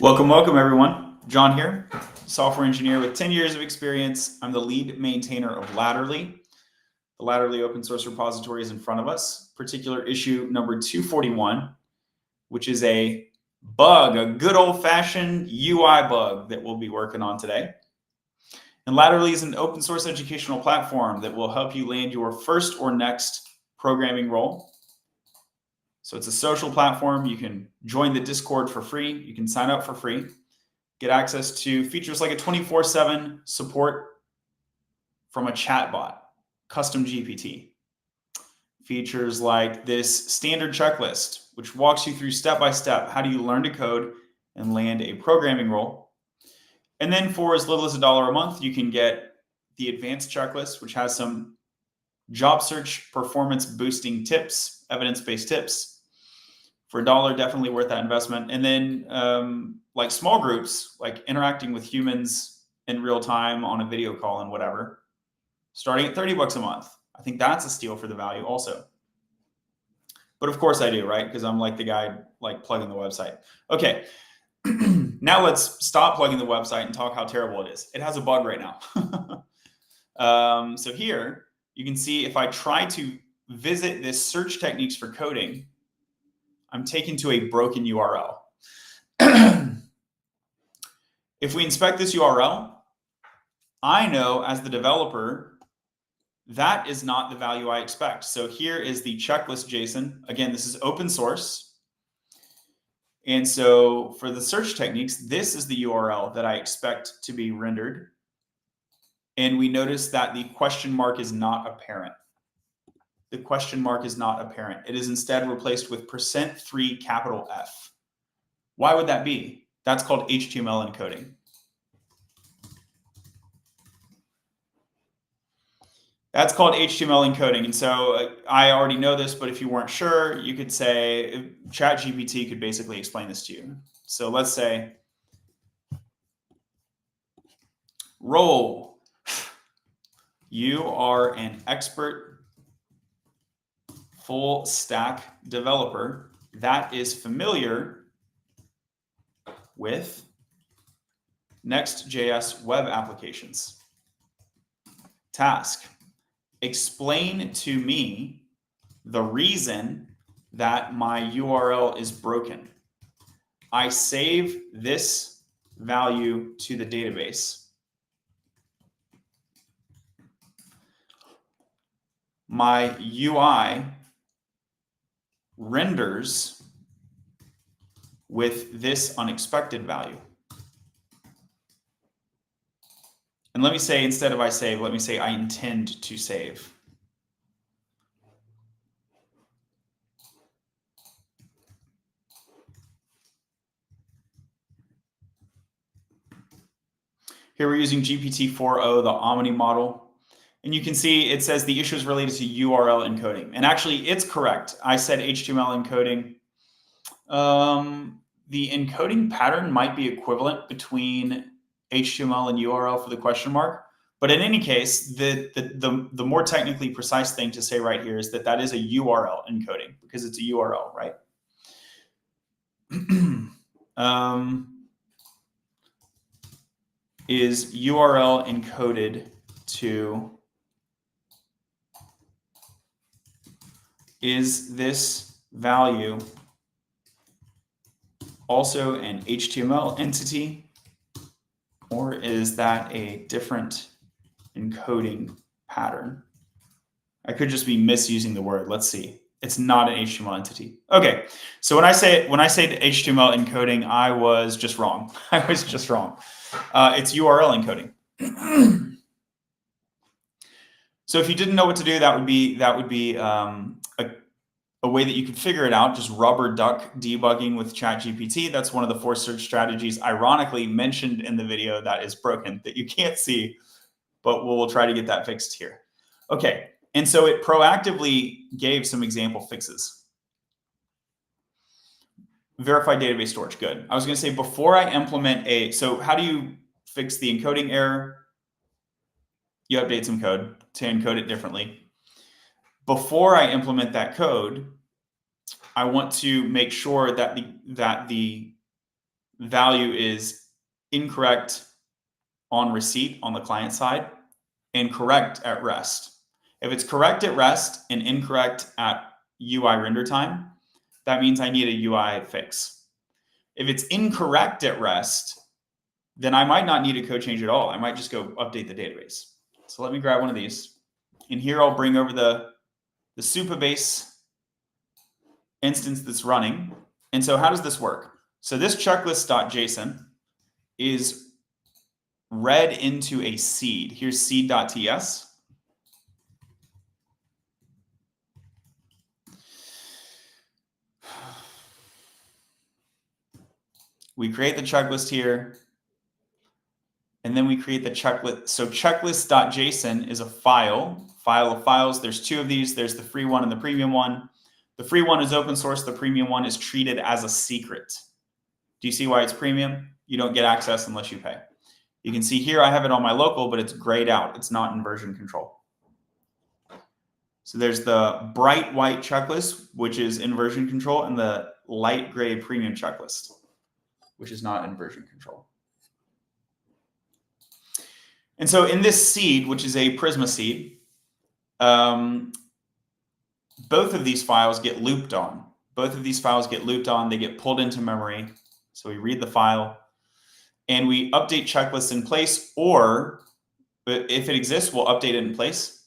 Welcome everyone. John here, software engineer with 10 years of experience. I'm the lead maintainer of Latterly. The Latterly open source repository is in front of us. Particular issue number 241, which is a bug, a good old-fashioned UI bug that we'll be working on today. And Latterly is an open source educational platform that will help you land your first or next programming role. So it's a social platform. You can join the Discord for free. You can sign up for free, get access to features like a 24/7 support from a chatbot, custom GPT, features like this standard checklist, which walks you through step-by-step, how do you learn to code and land a programming role. And then for as little as $1 a month, you can get the advanced checklist, which has some job search performance boosting tips, evidence-based tips. For $1, definitely worth that investment. And then like small groups, like interacting with humans in real time on a video call and whatever, starting at $30 a month. I think that's a steal for the value also. But of course I do, right? Because I'm like the guy like plugging the website. Okay, now let's stop plugging the website and talk how terrible it is. It has a bug right now. So here you can see if I try to visit this search techniques for coding, I'm taken to a broken URL. If we inspect this URL, I know as the developer, that is not the value I expect. So here is the checklist JSON. Again, this is open source. And so for the search techniques, this is the URL that I expect to be rendered. And we notice that the question mark is not apparent. The question mark is not apparent. It is instead replaced with %3 F. Why would that be? That's called HTML encoding. That's called HTML encoding. And so I already know this, but if you weren't sure, you could say ChatGPT could basically explain this to you. So let's say role, you are an expert full stack developer that is familiar with Next.js web applications. Task, explain to me the reason that my URL is broken. I save this value to the database. My UI renders with this unexpected value. And let me say, instead of I save, let me say I intend to save. Here we're using GPT-4o, the Omni model. And you can see it says the issue is related to URL encoding. And actually, it's correct. I said HTML encoding. The encoding pattern might be equivalent between HTML and URL for the question mark. But in any case, the more technically precise thing to say right here is that that is a URL encoding because it's a URL, right? Is URL encoded to, is this value also an HTML entity, or is that a different encoding pattern? I could just be misusing the word. Let's see. It's not an HTML entity. Okay, so when I say the HTML encoding, I was just wrong. I was just wrong. It's URL encoding. So if you didn't know what to do, that would be a way that you could figure it out, just rubber duck debugging with ChatGPT. That's one of the 4 search strategies, ironically mentioned in the video, that is broken, that you can't see, but we'll try to get that fixed here. Okay, and so it proactively gave some example fixes. Verified database storage, good. I was gonna say before I implement so how do you fix the encoding error? You update some code to encode it differently. Before I implement that code, I want to make sure that the value is incorrect on receipt on the client side and correct at rest. If it's correct at rest and incorrect at UI render time, that means I need a UI fix. If it's incorrect at rest, then I might not need a code change at all. I might just go update the database. So let me grab one of these. And here I'll bring over the Supabase instance that's running. And so how does this work? So this checklist.json is read into a seed. Here's seed.ts. We create the checklist here, and then we create the checklist. So checklist.json is a file of files. There's two of these. There's the free one and the premium one. The free one is open source. The premium one is treated as a secret. Do you see why it's premium? You don't get access unless you pay. You can see here I have it on my local, but it's grayed out. It's not in version control. So there's the bright white checklist, which is in version control, and the light gray premium checklist, which is not in version control. And so in this seed, which is a Prisma seed, both of these files get looped on. Both of these files get looped on. They get pulled into memory. So we read the file, and we update checklist in place, or if it exists, we'll update it in place.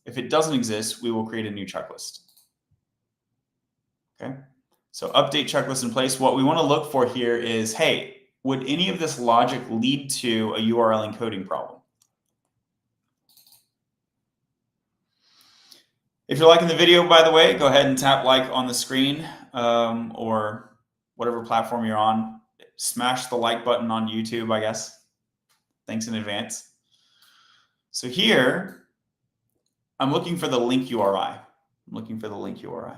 If it doesn't exist, we will create a new checklist. Okay, so update checklist in place. What we want to look for here is, hey, would any of this logic lead to a URL encoding problem? If you're liking the video, by the way, go ahead and tap like on the screen, or whatever platform you're on. Smash the like button on YouTube, I guess. Thanks in advance. So here, I'm looking for the link URI. I'm looking for the link URI.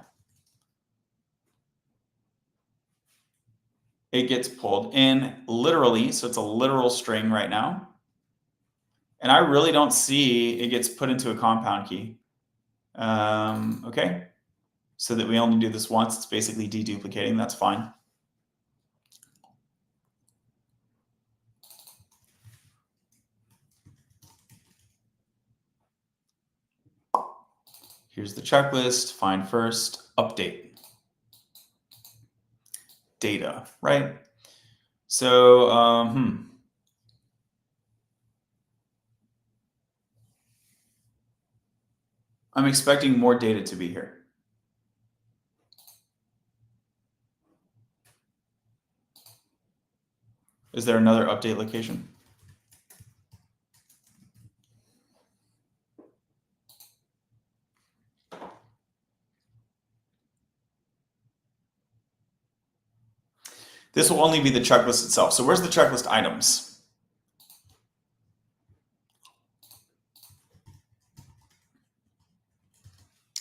It gets pulled in literally, so it's a literal string right now. And I really don't see it gets put into a compound key. Okay, so that we only do this once. It's basically deduplicating. That's fine. Here's the checklist. Find first, update. Data, right? So, I'm expecting more data to be here. Is there another update location? This will only be the checklist itself. So where's the checklist items?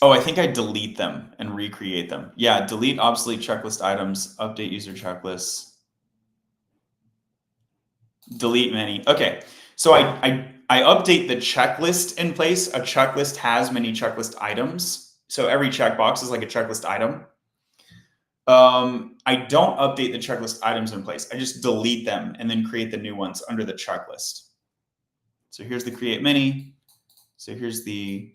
Oh, I think I delete them and recreate them. Yeah, delete obsolete checklist items, update user checklists, delete many. Okay, so I update the checklist in place. A checklist has many checklist items. So every checkbox is like a checklist item. I don't update the checklist items in place. I just delete them and then create the new ones under the checklist. So here's the create many. So here's the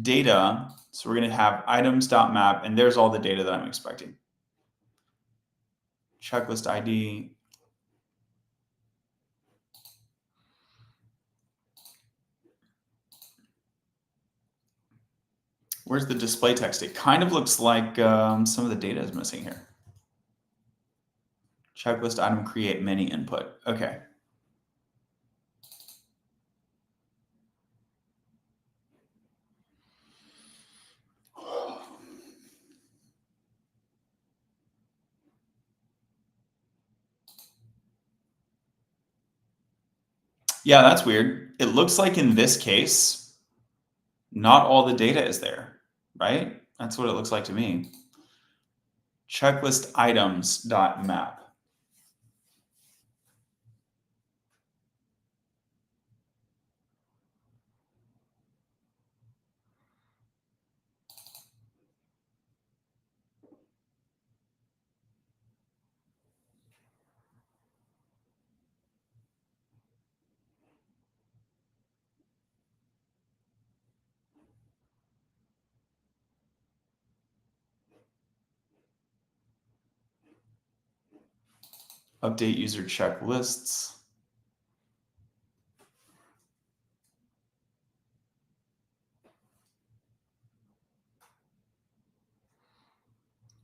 data. So we're going to have items.map, and there's all the data that I'm expecting. Checklist ID. Where's the display text? It kind of looks like some of the data is missing here. Checklist item create many input. Okay. Yeah, that's weird. It looks like in this case, not all the data is there, right? That's what it looks like to me. Checklist items.map. Update user checklists.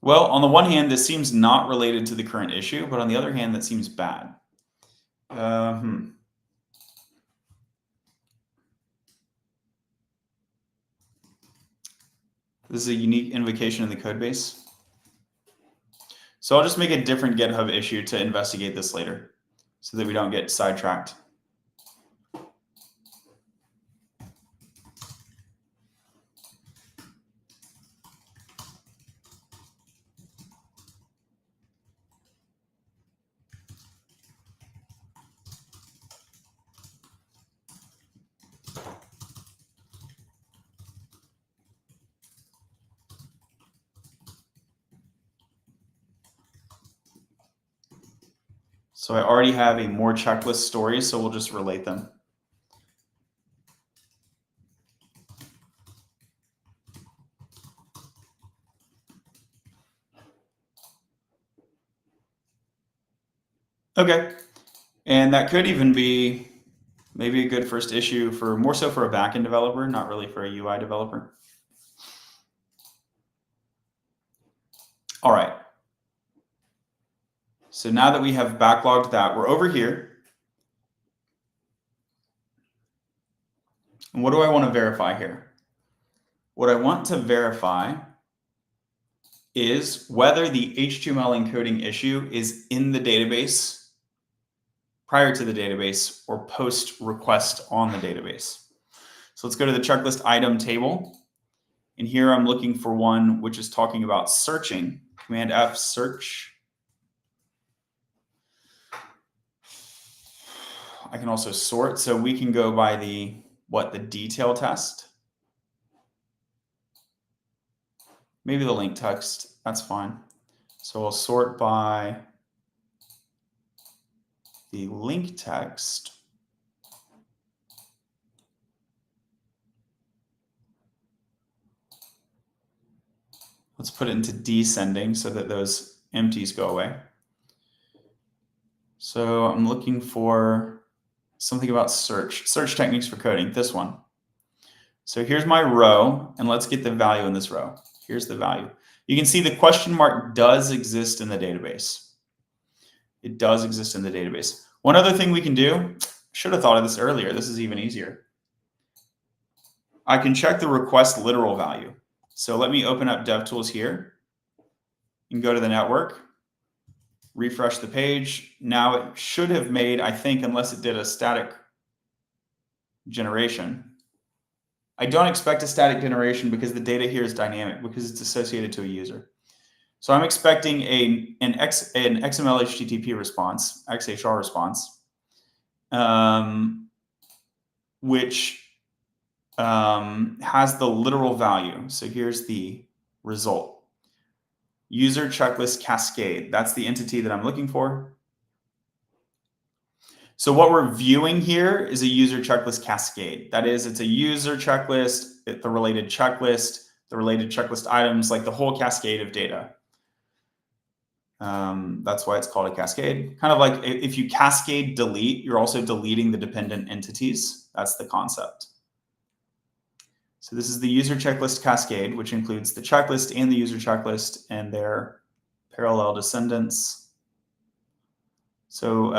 Well, on the one hand, this seems not related to the current issue, but on the other hand, that seems bad. This is a unique invocation in the code base. So I'll just make a different GitHub issue to investigate this later so that we don't get sidetracked. So I already have a more checklist story, so we'll just relate them. Okay, and that could even be maybe a good first issue for more so for a backend developer, not really for a UI developer. All right. So now that we have backlogged that, we're over here. And what do I want to verify here? What I want to verify is whether the HTML encoding issue is in the database prior to the database or post request on the database. So let's go to the checklist item table. And here I'm looking for one which is talking about searching. Command F, search. I can also sort. So we can go by the detail test. Maybe the link text, that's fine. So I'll sort by the link text. Let's put it into descending so that those empties go away. So I'm looking for something about search techniques for coding, this one. So here's my row, and let's get the value in this row. Here's the value. You can see the question mark does exist in the database. It does exist in the database. One other thing we can do, should have thought of this earlier. This is even easier. I can check the request literal value. So let me open up DevTools here and go to the network, refresh the page. Now it should have made, I think, unless it did a static generation. I don't expect a static generation because the data here is dynamic because it's associated to a user. So I'm expecting an XML HTTP response, XHR response, which has the literal value. So here's the result. User checklist cascade. That's the entity that I'm looking for. So what we're viewing here is a user checklist cascade. That is, it's a user checklist, the related checklist items, like the whole cascade of data. That's why it's called a cascade. Kind of like if you cascade delete, you're also deleting the dependent entities. That's the concept. So this is the user checklist cascade, which includes the checklist and the user checklist and their parallel descendants. So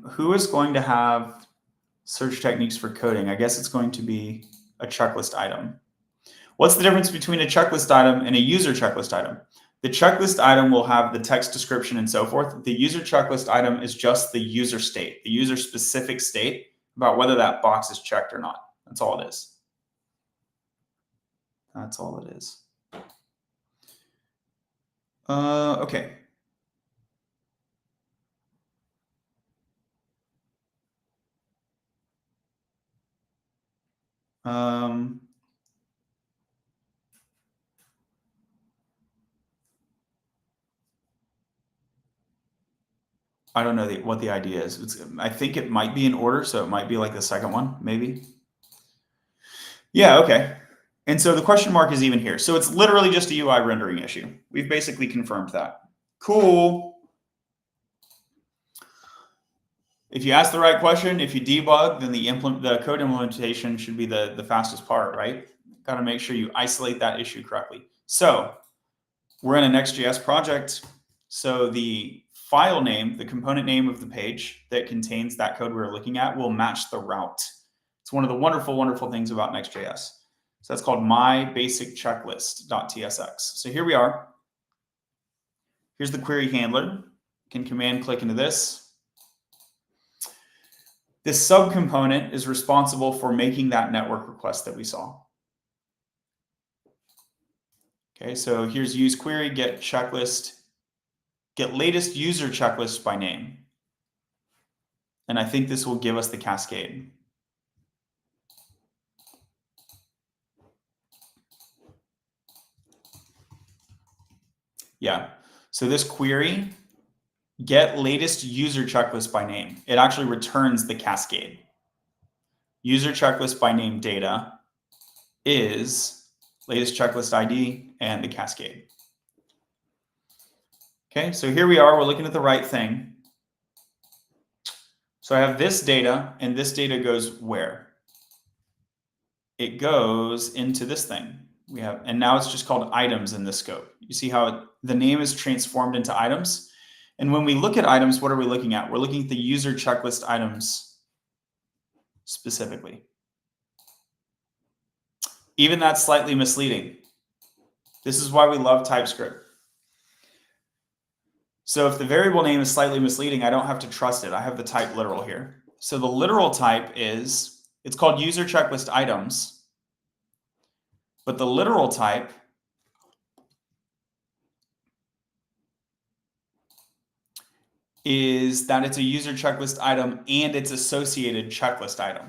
who is going to have search techniques for coding? I guess it's going to be a checklist item. What's the difference between a checklist item and a user checklist item? The checklist item will have the text description and so forth. The user checklist item is just the user state, the user specific state about whether that box is checked or not. That's all it is. That's all it is. Okay. I don't know what the idea is. I think it might be in order, so it might be like the second one, maybe. Yeah, okay. And so the question mark is even here. So it's literally just a UI rendering issue. We've basically confirmed that. Cool. if you ask the right question, if you debug, then the code implementation should be the fastest part, right? Got to make sure you isolate that issue correctly. So we're in a Next.js project. So the file name, the component name of the page that contains that code we're looking at will match the route. It's one of the wonderful, wonderful things about Next.js. So that's called mybasicchecklist.tsx. So here we are. Here's the query handler. Can command click into this. This subcomponent is responsible for making that network request that we saw. Okay, so here's use query, get checklist, get latest user checklist by name. And I think this will give us the cascade. Yeah, so this query, get latest user checklist by name, it actually returns the cascade. User checklist by name data is latest checklist ID and the cascade. Okay, so here we are, we're looking at the right thing. So I have this data, and this data goes where? It goes into this thing. We have, and now it's just called items in this scope. You see how the name is transformed into items? And when we look at items, what are we looking at? We're looking at the user checklist items specifically. Even that's slightly misleading. This is why we love TypeScript. So if the variable name is slightly misleading, I don't have to trust it. I have the type literal here. So the literal type is, it's called user checklist items, but the literal type is that it's a user checklist item and its associated checklist item.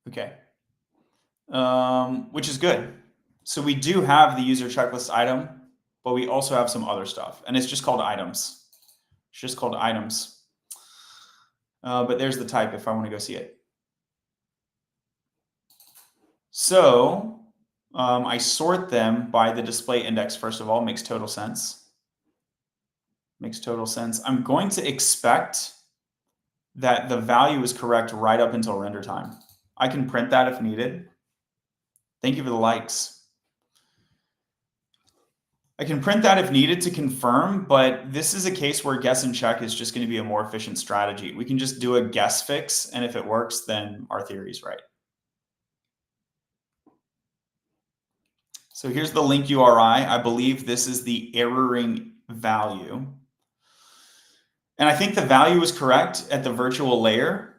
Okay, which is good. So we do have the user checklist item, but we also have some other stuff, and it's just called items. It's just called items. But there's the type if I want to go see it. So I sort them by the display index, first of all. Makes total sense. Makes total sense. I'm going to expect that the value is correct right up until render time. I can print that if needed. Thank you for the likes. I can print that if needed to confirm, but this is a case where guess and check is just going to be a more efficient strategy. We can just do a guess fix, and if it works, then our theory is right. So here's the link URI. I believe this is the erroring value. And I think the value is correct at the virtual layer.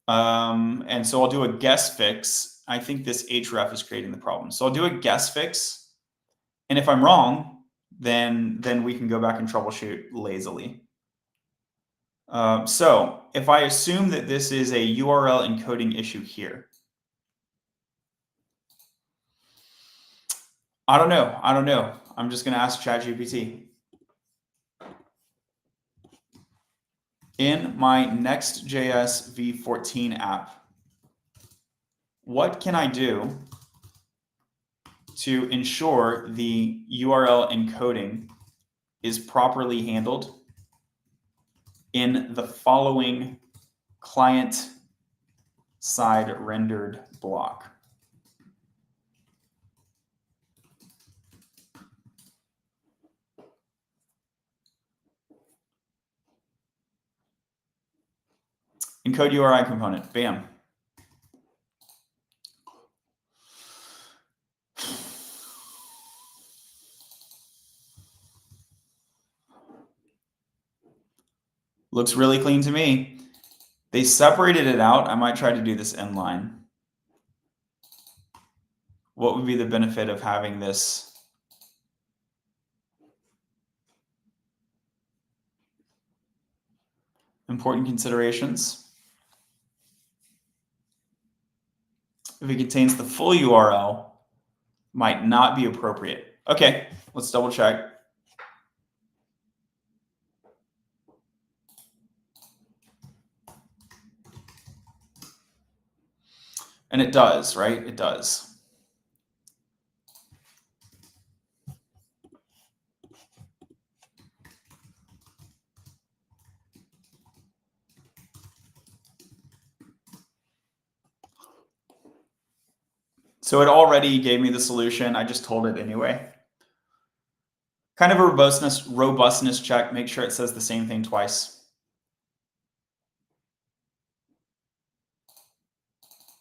And so I'll do a guess fix. I think this href is creating the problem. So I'll do a guess fix. And if I'm wrong, then we can go back and troubleshoot lazily. So if I assume that this is a URL encoding issue here, I don't know. I'm just going to ask ChatGPT. In my Next.js v14 app, what can I do to ensure the URL encoding is properly handled in the following client-side rendered block? Encode URI component, bam. Looks really clean to me. They separated it out. I might try to do this inline. What would be the benefit of having this? Important considerations. If it contains the full URL, might not be appropriate. Okay, let's double check. And it does, right? It does. So it already gave me the solution. I just told it anyway. Kind of a robustness check. Make sure it says the same thing twice.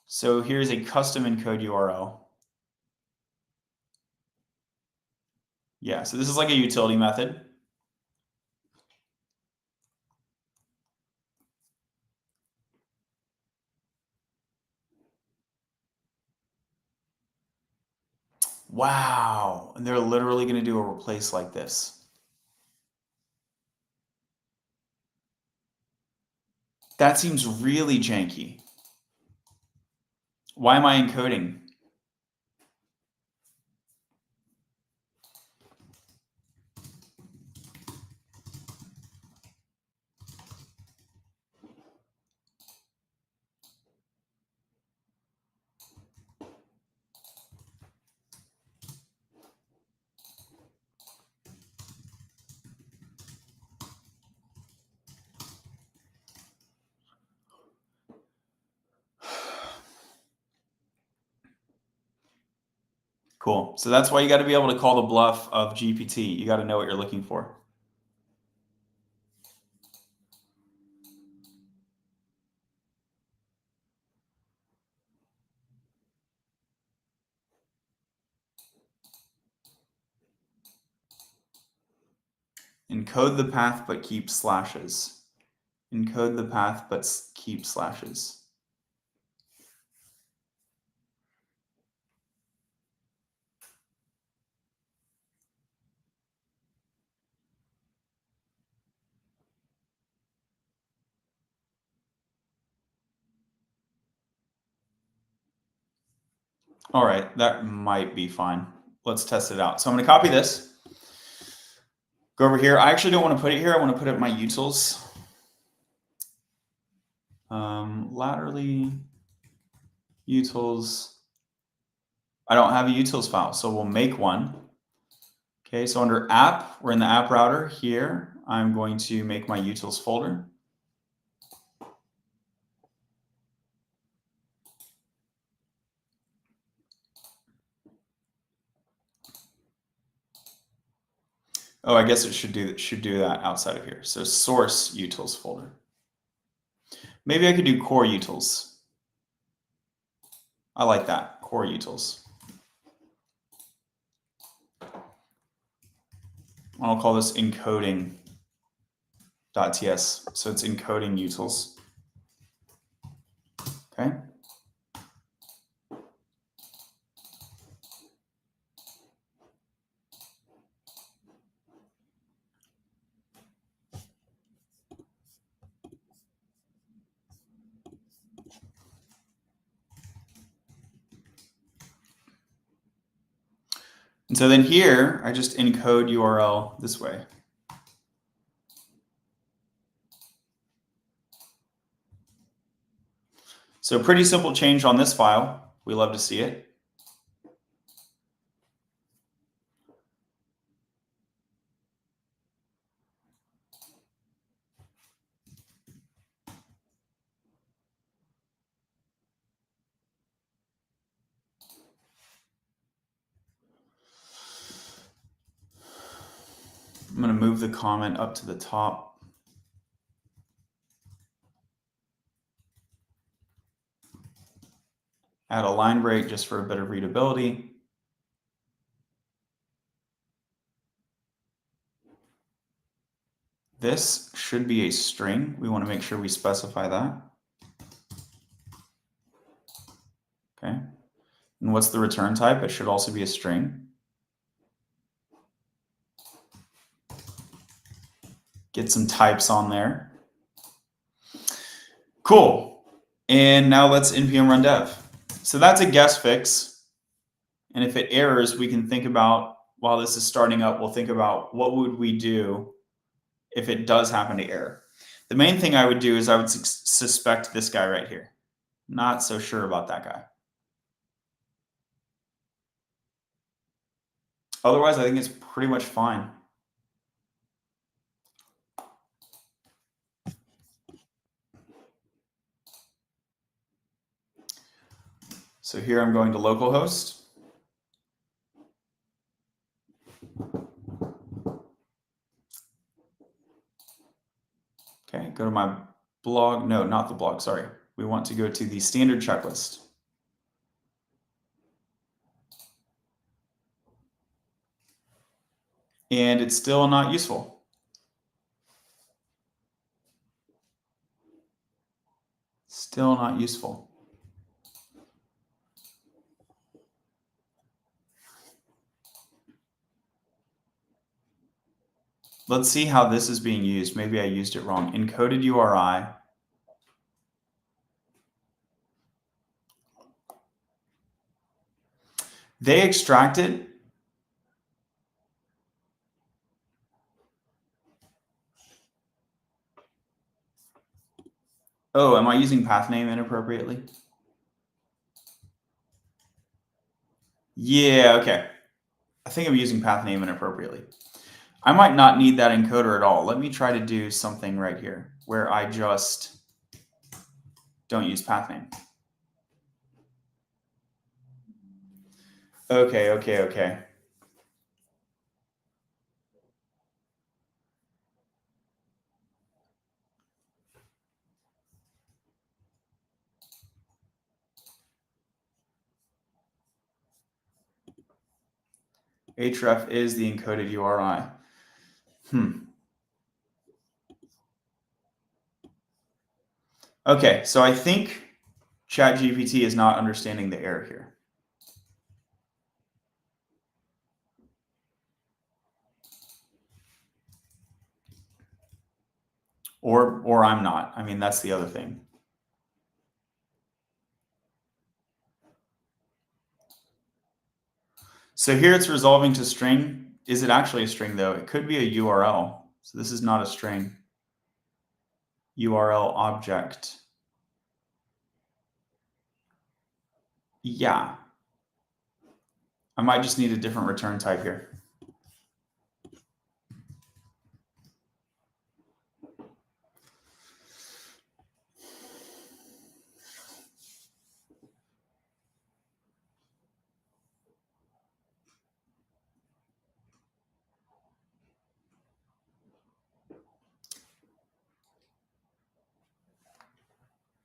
So here's a custom encode URL. Yeah, so this is like a utility method. Wow, and they're literally going to do a replace like this. That seems really janky. Why am I encoding? Cool. So that's why you got to be able to call the bluff of GPT. You got to know what you're looking for. Encode the path but keep slashes. Encode the path but keep slashes. All right, that might be fine. Let's test it out. So I'm going to copy this. Go over here. I actually don't want to put it here. I want to put it in my utils. Laterally utils. I don't have a utils file, so we'll make one. Okay, so under app, we're in the app router here. I'm going to make my utils folder. Oh, I guess it should do that outside of here. So source utils folder. Maybe I could do core utils. I like that, core utils. I'll call this encoding.ts. So it's encoding utils. Okay. And so then here, I just encode URL this way. So pretty simple change on this file. We love to see it. I'm going to move the comment up to the top. Add a line break just for a bit of readability. This should be a string. We want to make sure we specify that. Okay. And what's the return type? It should also be a string. Get some types on there. Cool. And now let's npm run dev. So that's a guest fix. And if it errors, we can think about, while this is starting up, we'll think about what would we do if it does happen to error. The main thing I would do is I would suspect this guy right here. Not so sure about that guy. Otherwise, I think it's pretty much fine. So So here I'm going to localhost. Okay, go to my blog. No, not the blog, sorry. We want to go to the standard checklist. And it's still not useful. Still not useful. Let's see how this is being used. Maybe I used it wrong. Encoded URI. They extract it. Oh, am I using path name inappropriately? Yeah, okay. I think I'm using path name inappropriately. I might not need that encoder at all. Let me try to do something right here where I just don't use path name. Okay. href is the encoded URI. Okay, so I think ChatGPT is not understanding the error here. Or I'm not. I mean, that's the other thing. So here it's resolving to string. Is it actually a string though? It could be a URL. So this is not a string. URL object. Yeah. I might just need a different return type here.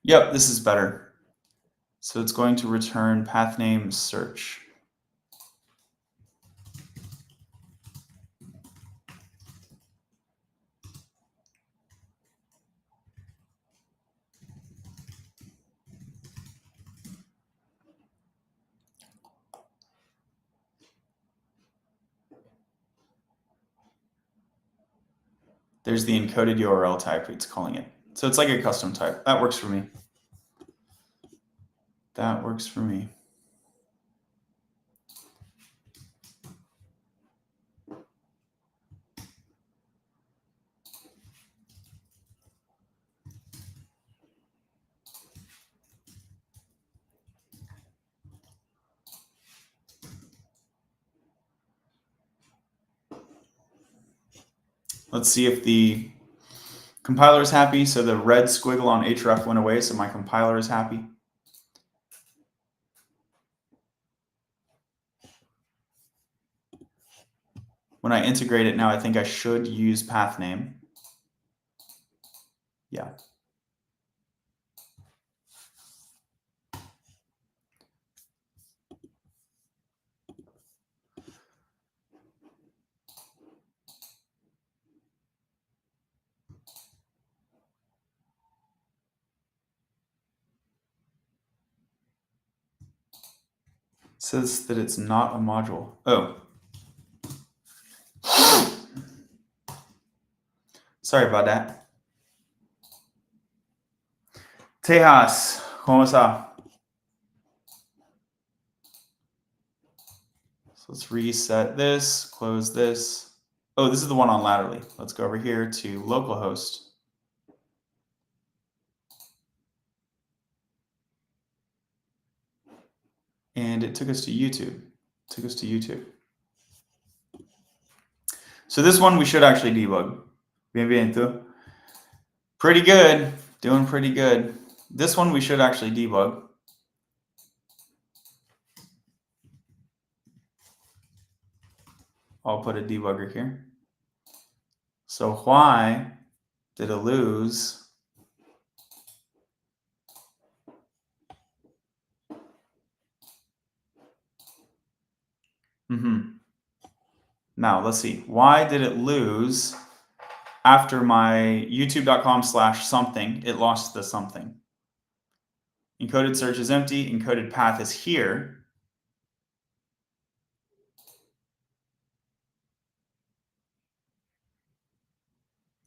Yep, this is better. So it's going to return path name search. There's the encoded URL type, it's calling it. So it's like a custom type. That works for me. That works for me. Let's see if the compiler is happy. So the red squiggle on href went away, so my compiler is happy. When I integrate it now, I think I should use path name. Yeah. It says that it's not a module. Oh. Sorry about that. Tejas, ¿cómo está? So let's reset this, close this. Oh, this is the one on Latterly. Let's go over here to localhost. And it took us to YouTube. So this one we should actually debug. Bien, bien, tú. Pretty good. Doing pretty good. This one we should actually debug. I'll put a debugger here. So why did it lose Now, let's see. Why did it lose after my youtube.com/something? It lost the something. Encoded search is empty. Encoded path is here.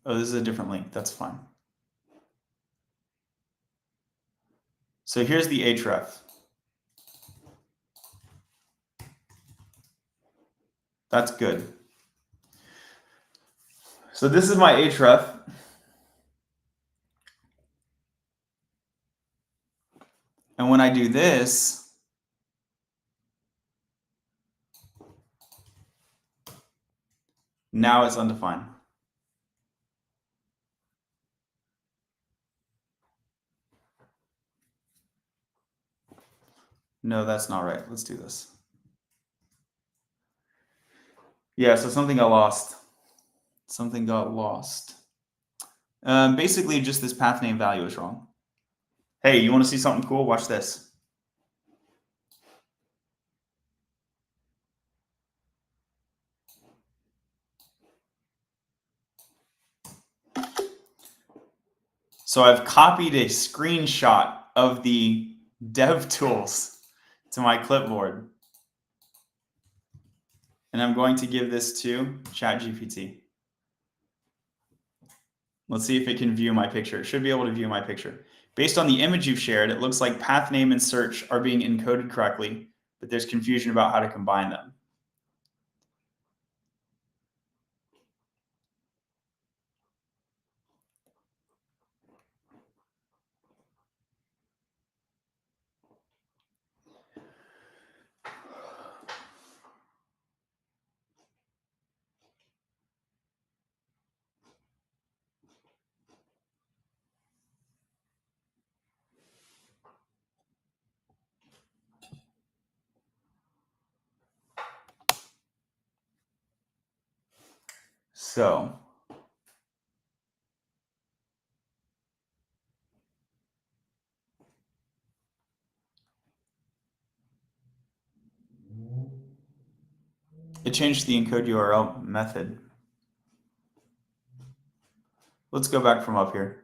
Oh, this is a different link. That's fine. So here's the href. That's good. So this is my href. And when I do this, now it's undefined. No, that's not right. Let's do this. Yeah, so something got lost. Something got lost. Basically, just this path name value is wrong. Hey, you want to see something cool? Watch this. So I've copied a screenshot of the dev tools to my clipboard. And I'm going to give this to ChatGPT. Let's see if it can view my picture. It should be able to view my picture. Based on the image you've shared, it looks like path name and search are being encoded correctly, but there's confusion about how to combine them. So it changed the encode URL method. Let's go back from up here.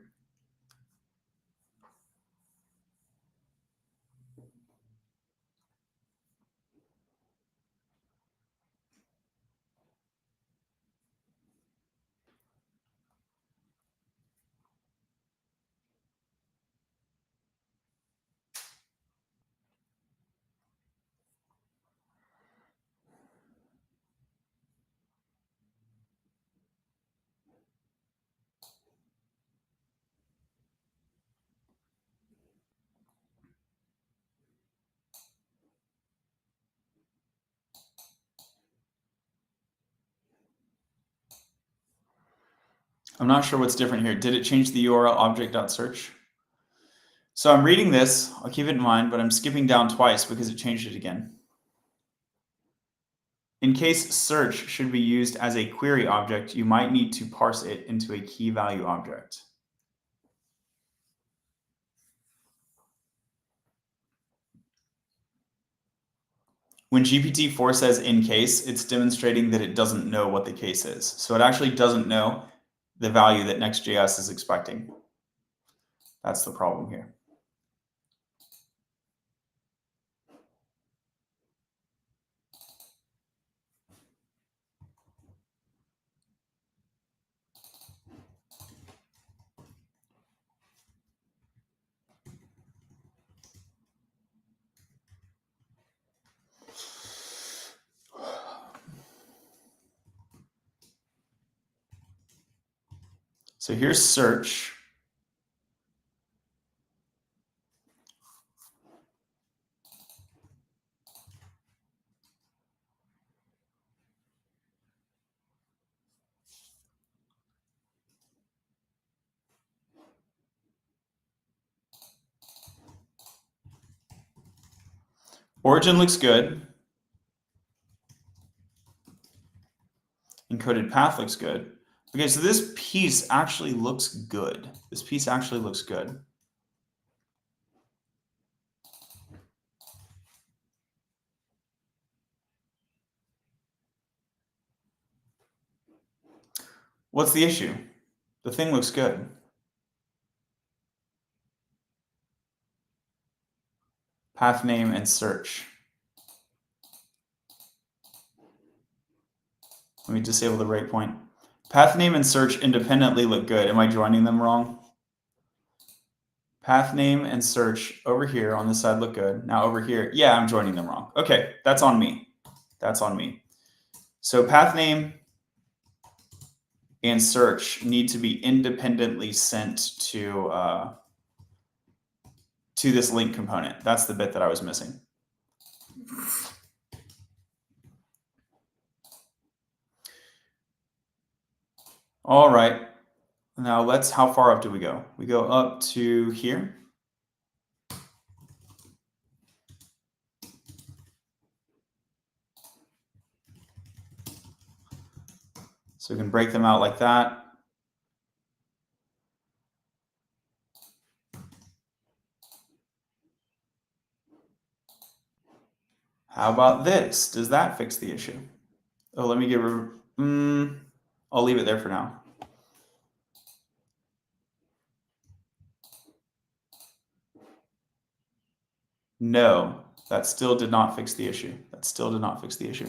I'm not sure what's different here. Did it change the URL object.search? So I'm reading this, I'll keep it in mind, but I'm skipping down twice because it changed it again. In case search should be used as a query object, you might need to parse it into a key value object. When GPT-4 says in case, it's demonstrating that it doesn't know what the case is. So it actually doesn't know the value that Next.js is expecting. That's the problem here. So here's search. Origin looks good. Encoded path looks good. Okay, so this piece actually looks good. This piece actually looks good. What's the issue? The thing looks good. Path name and search. Let me disable the breakpoint. Path name and search independently look good. Am I joining them wrong? Path name and search over here on this side look good. Now over here, yeah, I'm joining them wrong. Okay, that's on me. That's on me. So path name and search need to be independently sent to this link component. That's the bit that I was missing. All right. Now how far up do we go? We go up to here. So we can break them out like that. How about this? Does that fix the issue? Oh, let me get I'll leave it there for now. No, that still did not fix the issue. That still did not fix the issue.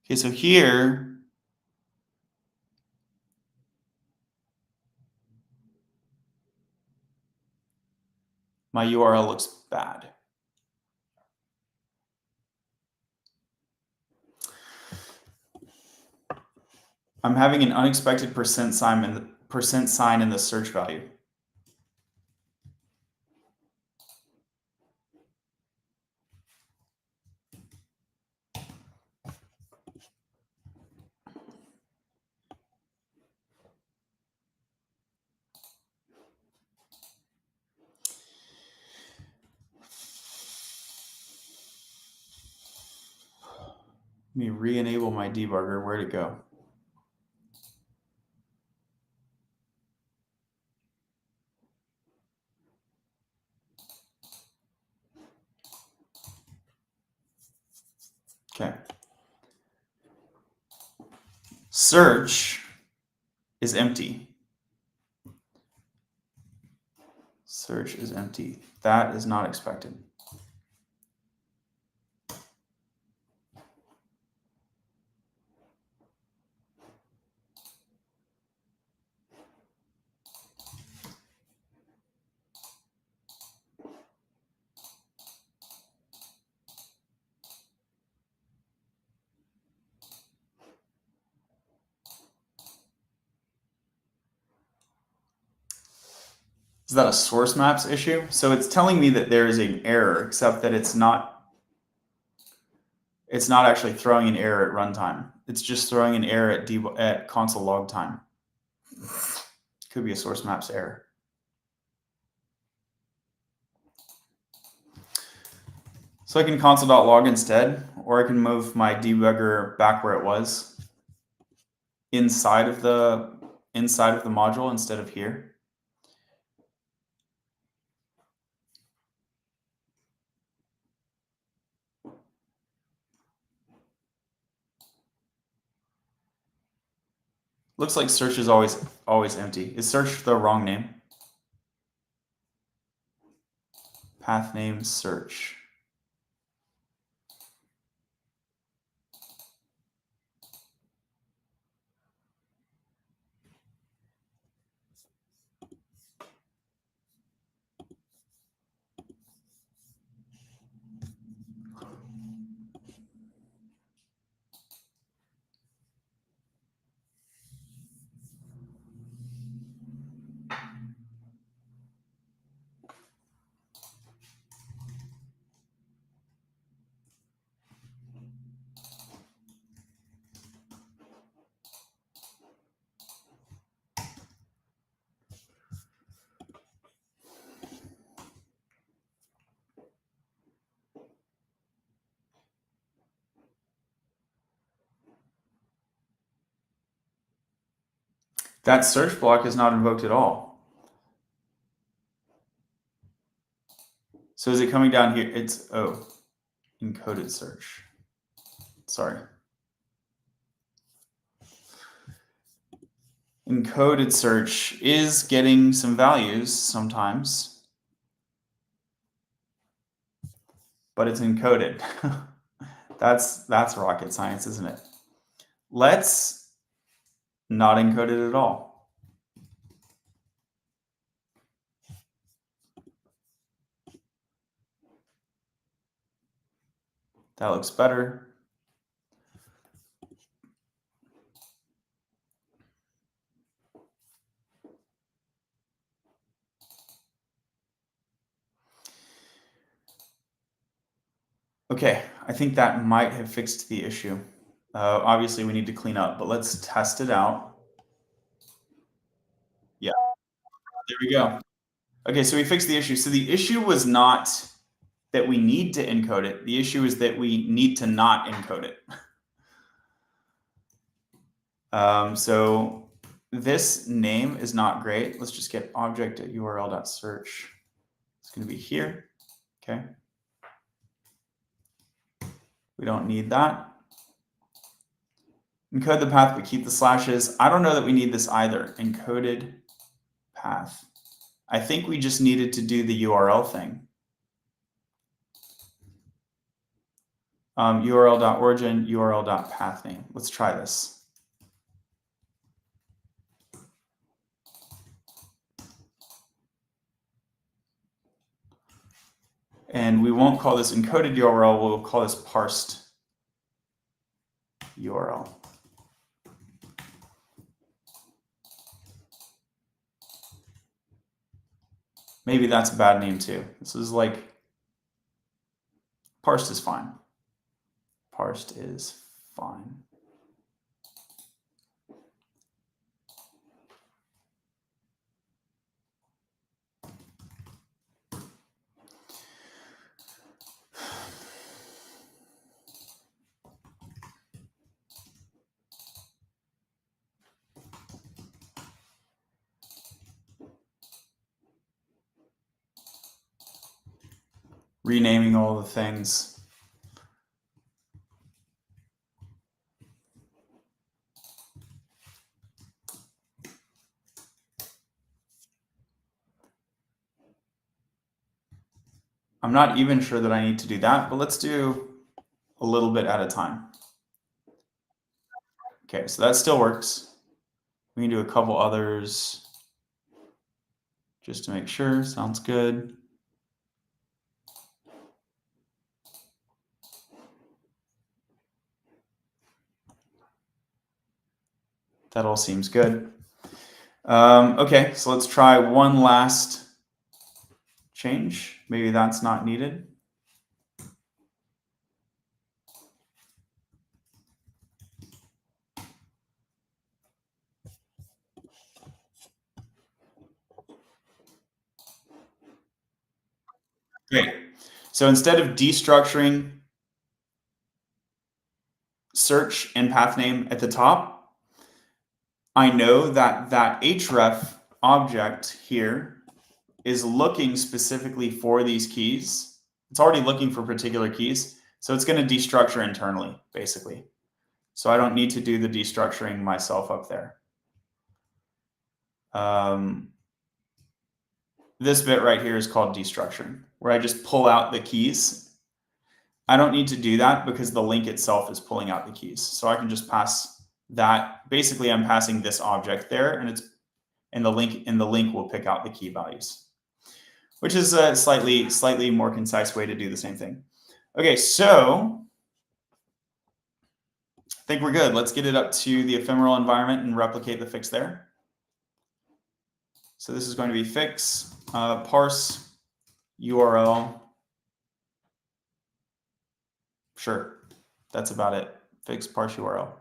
Okay, so here, my URL looks bad. I'm having an unexpected percent sign in the search value. Let me re-enable my debugger. Where'd it go? Okay. Search is empty. Search is empty. That is not expected. Is that a source maps issue? So it's telling me that there is an error, except that it's not actually throwing an error at runtime. It's just throwing an error at console log time. Could be a source maps error. So I can console.log instead, or I can move my debugger back where it was, inside of the module instead of here. Looks like search is always empty. Is search the wrong name? Path name search. That search block is not invoked at all. So is it coming down here? It's, oh, encoded search. Sorry. Encoded search is getting some values sometimes, but it's encoded. That's rocket science, isn't it? Let's not encode it at all. That looks better. Okay, I think that might have fixed the issue. Obviously, we need to clean up, but let's test it out. Yeah, there we go. Okay, so we fixed the issue. So the issue was not that we need to encode it. The issue is that we need to not encode it. So this name is not great. Let's just get object.url.search. It's going to be here. Okay. We don't need that. Encode the path, but keep the slashes. I don't know that we need this either. Encoded path. I think we just needed to do the URL thing. URL.origin, URL.pathname. Let's try this. And we won't call this encoded URL, we'll call this parsed URL. Maybe that's a bad name too. This is like, parsed is fine. Parsed is fine. Renaming all the things. I'm not even sure that I need to do that, but let's do a little bit at a time. Okay, so that still works. We can do a couple others just to make sure. Sounds good. That all seems good. Okay, so let's try one last change. Maybe that's not needed. Great. So instead of destructuring search and path name at the top, I know that that href object here is looking specifically for these keys. It's already looking for particular keys. So it's going to destructure internally, basically. So I don't need to do the destructuring myself up there. This bit right here is called destructuring, where I just pull out the keys. I don't need to do that because the link itself is pulling out the keys. So I can just pass that. Basically, I'm passing this object there, and the link will pick out the key values, which is a slightly more concise way to do the same thing. Okay, so I think we're good. Let's get it up to the ephemeral environment and replicate the fix there. So this is going to be fix, parse URL. Sure, that's about it. Fix parse URL.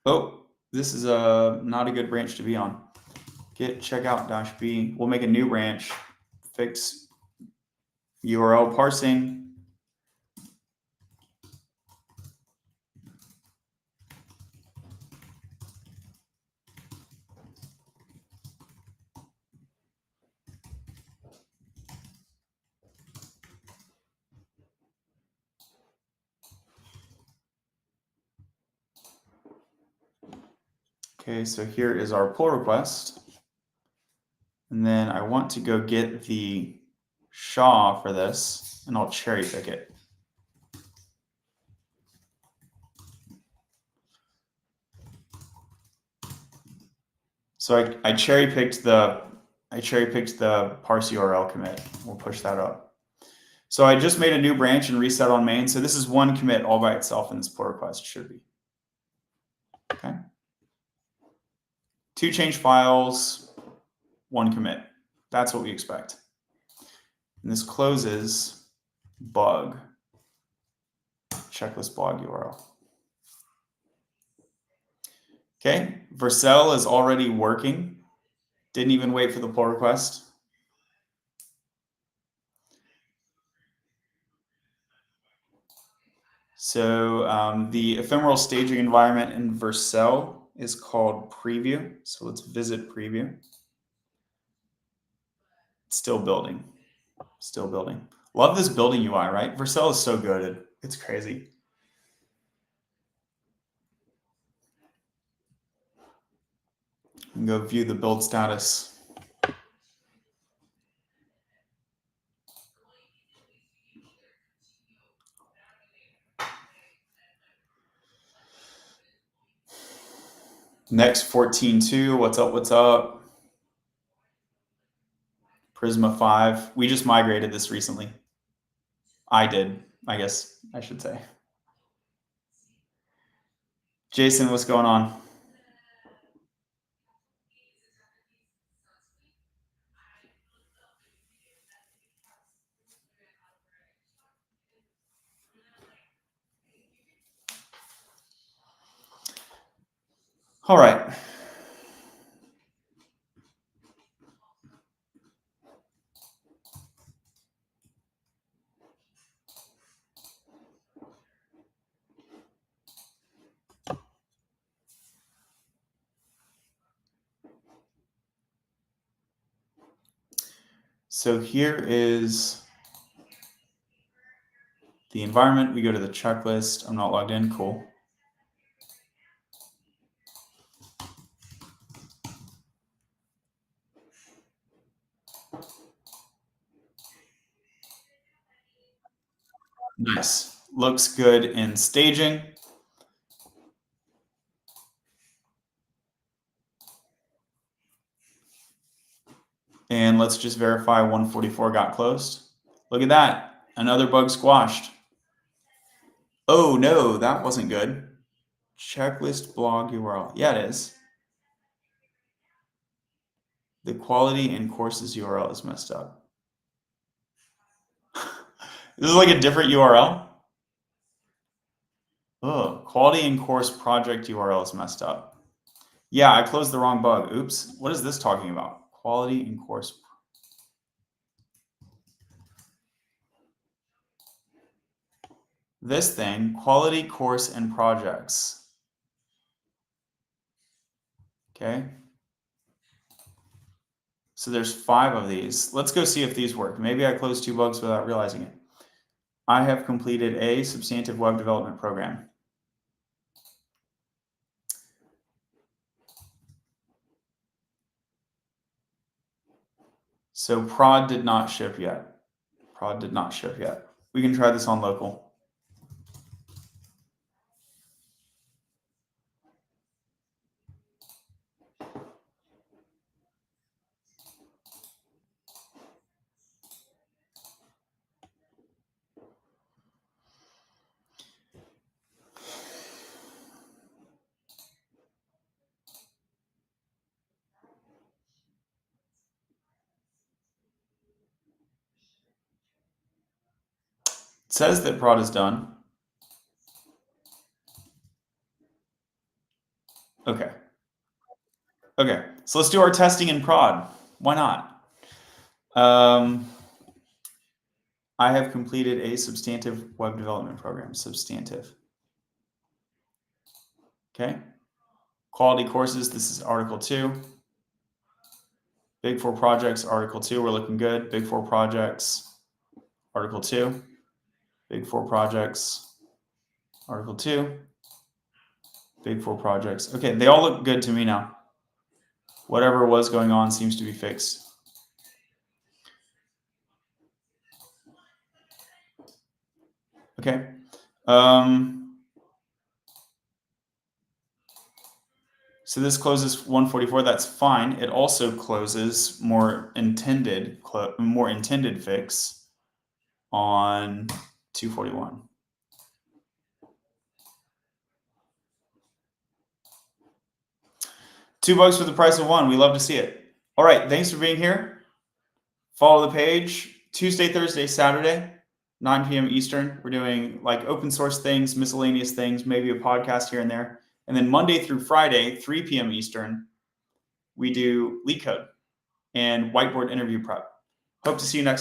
Oh, this is not a good branch to be on. git checkout -b. We'll make a new branch, fix URL parsing. Okay, so here is our pull request. And then I want to go get the SHA for this, and I'll cherry pick it. So I cherry picked the parse URL commit. We'll push that up. So I just made a new branch and reset on main. So this is one commit all by itself in this pull request, should be. Okay. 2 change files, 1 commit. That's what we expect. And this closes bug checklist blog URL. Okay, Vercel is already working. Didn't even wait for the pull request. So the ephemeral staging environment in Vercel is called preview. So let's visit preview. It's still building. Still building. Love this building UI, right? Vercel is so good. It's crazy. And go view the build status. Next 14.2, what's up, what's up? Prisma 5. We just migrated this recently. I did, I guess I should say. Jason, what's going on? All right. So here is the environment. We go to the checklist. I'm not logged in. Cool. Nice. Looks good in staging. And let's just verify 144 got closed. Look at that. Another bug squashed. Oh no, that wasn't good. Checklist blog URL. Yeah, it is. The quality in courses URL is messed up. This is like a different URL. Oh, quality in course project URL is messed up. Yeah, I closed the wrong bug. Oops. What is this talking about? Quality in course. This thing, quality course and projects. Okay. So there's 5 of these. Let's go see if these work. Maybe I closed 2 bugs without realizing it. I have completed a substantive web development program. So prod did not ship yet. Prod did not ship yet. We can try this on local. It says that prod is done. Okay. Okay. So let's do our testing in prod. Why not? I have completed a substantive web development program. Substantive. Okay. Quality courses. This is Article 2. Big 4 projects, Article 2. We're looking good. Big 4 projects, Article 2. Big 4 projects, Article 2. Big 4 projects. Okay, they all look good to me now. Whatever was going on seems to be fixed. Okay. So this closes 144. That's fine. It also closes more intended fix on 241. $2 for the price of one. We love to see it. All right. Thanks for being here. Follow the page. Tuesday, Thursday, Saturday, 9 p.m. Eastern. We're doing like open source things, miscellaneous things, maybe a podcast here and there. And then Monday through Friday, 3 p.m. Eastern, we do LeetCode and whiteboard interview prep. Hope to see you next